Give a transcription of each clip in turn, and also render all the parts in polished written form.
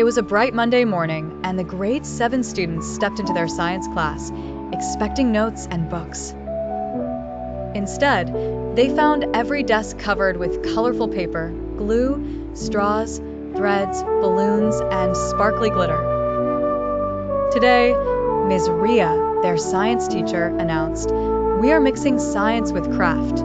It was a bright Monday morning, and the grade 7 students stepped into their science class, expecting notes and books. Instead, they found every desk covered with colorful paper, glue, straws, threads, balloons, and sparkly glitter. Today, Ms. Ria, their science teacher, announced, "We are mixing science with craft."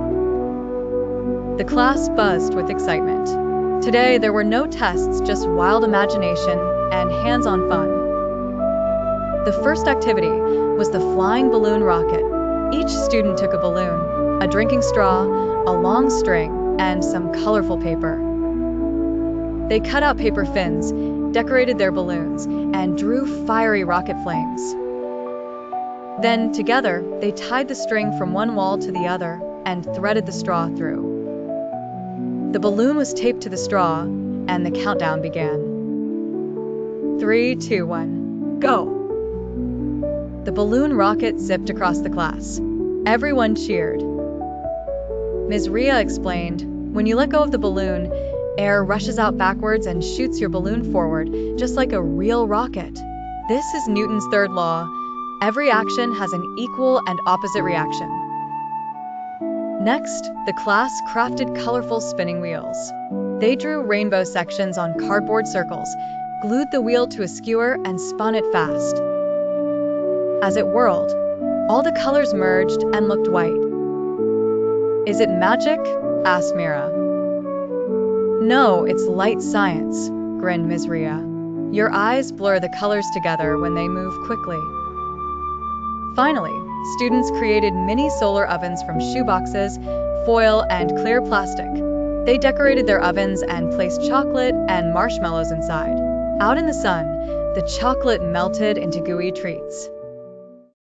The class buzzed with excitement. Today, there were no tests, just wild imagination and hands-on fun. The first activity was the flying balloon rocket. Each student took a balloon, a drinking straw, a long string, and some colorful paper. They cut out paper fins, decorated their balloons, and drew fiery rocket flames. Then, together, they tied the string from one wall to the other and threaded the straw through. The balloon was taped to the straw, and the countdown began. 3, 2, 1, go! The balloon rocket zipped across the class. Everyone cheered. Ms. Ria explained, "When you let go of the balloon, air rushes out backwards and shoots your balloon forward, just like a real rocket. This is Newton's third law. Every action has an equal and opposite reaction." Next, the class crafted colorful spinning wheels. They drew rainbow sections on cardboard circles, glued the wheel to a skewer, and spun it fast. As it whirled, all the colors merged and looked white. "Is it magic?" asked Mira. "No, it's light science," grinned Ms. Ria. "Your eyes blur the colors together when they move quickly." Finally, students created mini solar ovens from shoeboxes, foil, and clear plastic. They decorated their ovens and placed chocolate and marshmallows inside. Out in the sun, the chocolate melted into gooey treats.